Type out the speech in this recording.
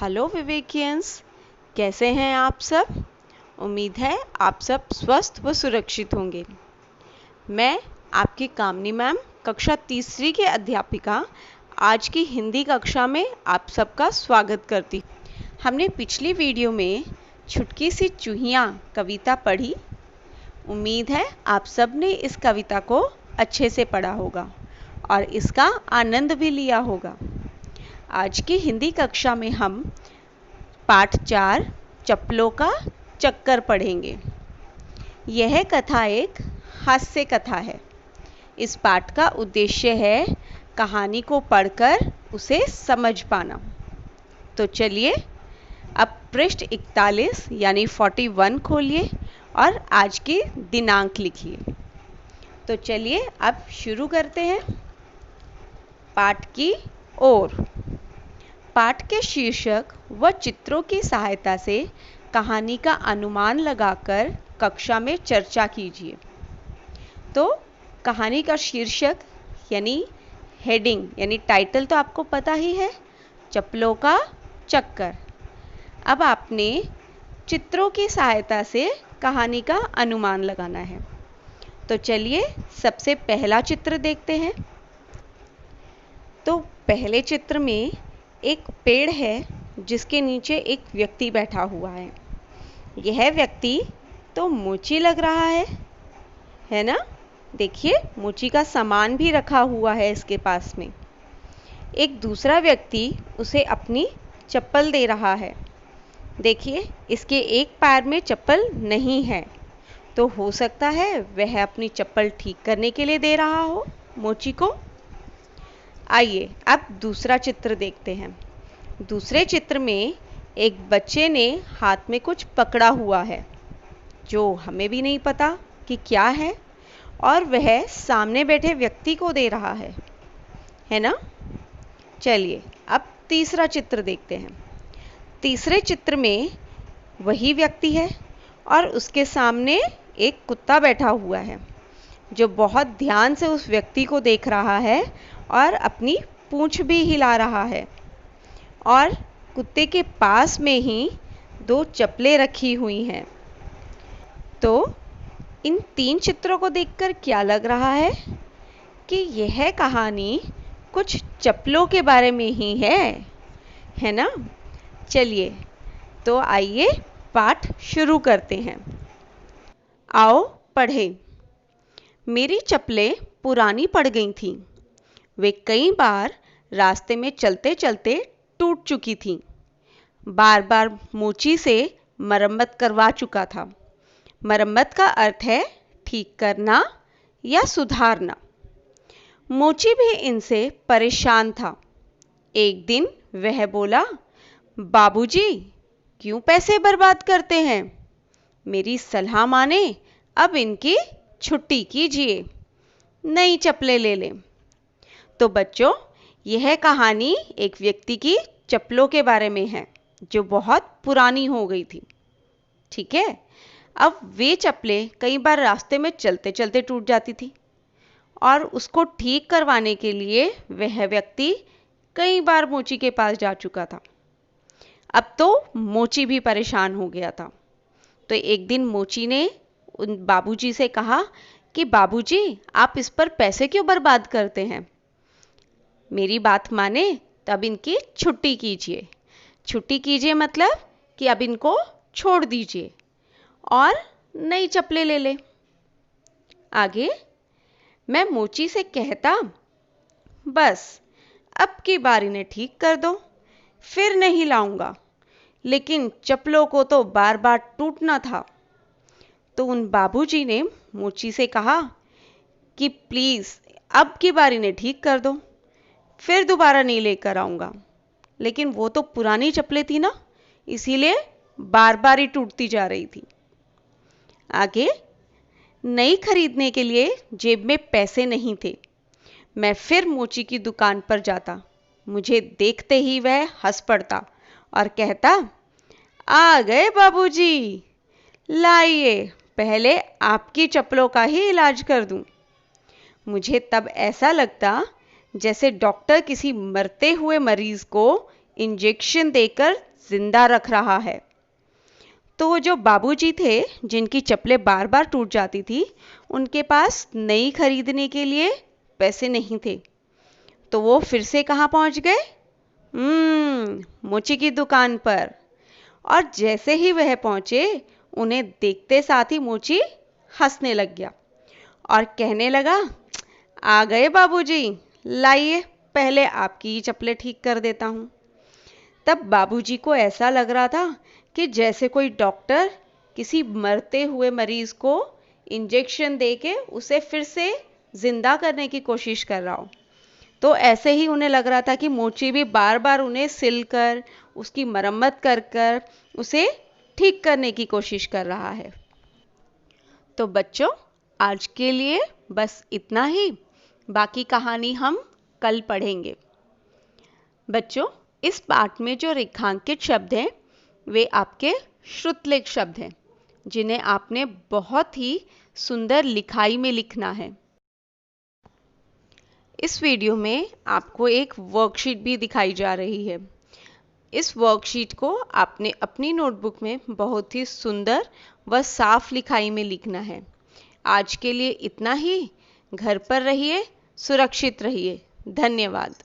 Hello विवेकियंस, कैसे हैं आप सब। उम्मीद है आप सब स्वस्थ व सुरक्षित होंगे। मैं आपकी कामनी मैम, कक्षा तीसरी की अध्यापिका, आज की हिंदी कक्षा में आप सबका स्वागत करती हूँ। हमने पिछली वीडियो में छुटकी सी चूहियाँ कविता पढ़ी। उम्मीद है आप सब ने इस कविता को अच्छे से पढ़ा होगा और इसका आनंद भी लिया होगा। आज की हिंदी कक्षा में हम पाठ 4 चप्पलों का चक्कर पढ़ेंगे। यह कथा एक हास्य कथा है। इस पाठ का उद्देश्य है कहानी को पढ़कर उसे समझ पाना। तो चलिए अब पृष्ठ 41 यानी 41 खोलिए और आज की दिनांक लिखिए। तो चलिए अब शुरू करते हैं पाठ की ओर। पाठ के शीर्षक व चित्रों की सहायता से कहानी का अनुमान लगाकर कक्षा में चर्चा कीजिए। तो कहानी का शीर्षक यानी हेडिंग यानी टाइटल तो आपको पता ही है, चप्पलों का चक्कर। अब आपने चित्रों की सहायता से कहानी का अनुमान लगाना है। तो चलिए सबसे पहला चित्र देखते हैं। तो पहले चित्र में एक पेड़ है जिसके नीचे एक व्यक्ति बैठा हुआ है। यह व्यक्ति तो मोची लग रहा है ना। देखिए मोची का सामान भी रखा हुआ है इसके पास में। एक दूसरा व्यक्ति उसे अपनी चप्पल दे रहा है। देखिए इसके एक पैर में चप्पल नहीं है, तो हो सकता है वह अपनी चप्पल ठीक करने के लिए दे रहा हो मोची को। आइए अब दूसरा चित्र देखते हैं। दूसरे चित्र में एक बच्चे ने हाथ में कुछ पकड़ा हुआ है जो हमें भी नहीं पता कि क्या है, और वह सामने बैठे व्यक्ति को दे रहा है ना। चलिए अब तीसरा चित्र देखते हैं। तीसरे चित्र में वही व्यक्ति है और उसके सामने एक कुत्ता बैठा हुआ है जो बहुत ध्यान से उस व्यक्ति को देख रहा है और अपनी पूंछ भी हिला रहा है। और कुत्ते के पास में ही 2 चप्पलें रखी हुई हैं। तो इन 3 चित्रों को देखकर क्या लग रहा है कि यह कहानी कुछ चप्पलों के बारे में ही है ना। चलिए तो आइए पाठ शुरू करते हैं। आओ पढ़ें। मेरी चप्पलें पुरानी पड़ गई थीं। वे कई बार रास्ते में चलते चलते टूट चुकी थीं। बार बार मोची से मरम्मत करवा चुका था। मरम्मत का अर्थ है ठीक करना या सुधारना। मोची भी इनसे परेशान था। एक दिन वह बोला, बाबूजी क्यों पैसे बर्बाद करते हैं? मेरी सलाह माने, अब इनकी छुट्टी कीजिए, नई चप्पलें ले लें। तो बच्चों, यह कहानी एक व्यक्ति की चप्पलों के बारे में है जो बहुत पुरानी हो गई थी। ठीक है। अब वे चप्पलें कई बार रास्ते में चलते चलते टूट जाती थी और उसको ठीक करवाने के लिए वह व्यक्ति कई बार मोची के पास जा चुका था। अब तो मोची भी परेशान हो गया था। तो एक दिन मोची ने उन बाबूजी से कहा कि बाबूजी आप इस पर पैसे क्यों बर्बाद करते हैं? मेरी बात माने तो अब इनकी छुट्टी कीजिए। छुट्टी कीजिए मतलब कि अब इनको छोड़ दीजिए और नई चप्पलें ले लें। आगे मैं मोची से कहता, बस अब की बार इन्हें ठीक कर दो, फिर नहीं लाऊंगा, लेकिन चप्पलों को तो बार बार टूटना था। तो उन बाबूजी ने मोची से कहा कि प्लीज़ अब की बार इन्हें ठीक कर दो, फिर दोबारा नहीं लेकर आऊँगा। लेकिन वो तो पुरानी चप्पलें थी ना, इसीलिए बार बार ही टूटती जा रही थी। आगे नई खरीदने के लिए जेब में पैसे नहीं थे। मैं फिर मोची की दुकान पर जाता। मुझे देखते ही वह हंस पड़ता और कहता, आ गए बाबूजी, लाइए पहले आपकी चप्पलों का ही इलाज कर दूं। मुझे तब ऐसा लगता जैसे डॉक्टर किसी मरते हुए मरीज को इंजेक्शन देकर जिंदा रख रहा है। तो वो जो बाबूजी थे, जिनकी चप्पलें बार बार टूट जाती थी, उनके पास नई खरीदने के लिए पैसे नहीं थे। तो वो फिर से कहाँ पहुँच गए? मोची की दुकान पर। और जैसे ही वह पहुँचे, उन्हें देखते साथ ही मोची हंसने लग गया और कहने लगा, आ गए बाबूजी, लाइए पहले आपकी ही चप्पलें ठीक कर देता हूँ। तब बाबूजी को ऐसा लग रहा था कि जैसे कोई डॉक्टर किसी मरते हुए मरीज को इंजेक्शन दे के उसे फिर से जिंदा करने की कोशिश कर रहा हो। तो ऐसे ही उन्हें लग रहा था कि मोची भी बार बार उन्हें सिलकर, उसकी मरम्मत कर कर उसे ठीक करने की कोशिश कर रहा है। तो बच्चों, आज के लिए बस इतना ही। बाकी कहानी हम कल पढ़ेंगे। बच्चों, इस पाठ में जो रेखांकित शब्द हैं, वे आपके श्रुतलेख शब्द हैं, जिन्हें आपने बहुत ही सुंदर लिखाई में लिखना है। इस वीडियो में आपको एक वर्कशीट भी दिखाई जा रही है। इस वर्कशीट को आपने अपनी नोटबुक में बहुत ही सुंदर व साफ लिखाई में लिखना है। आज के लिए इतना ही। घर पर रहिए, सुरक्षित रहिए। धन्यवाद।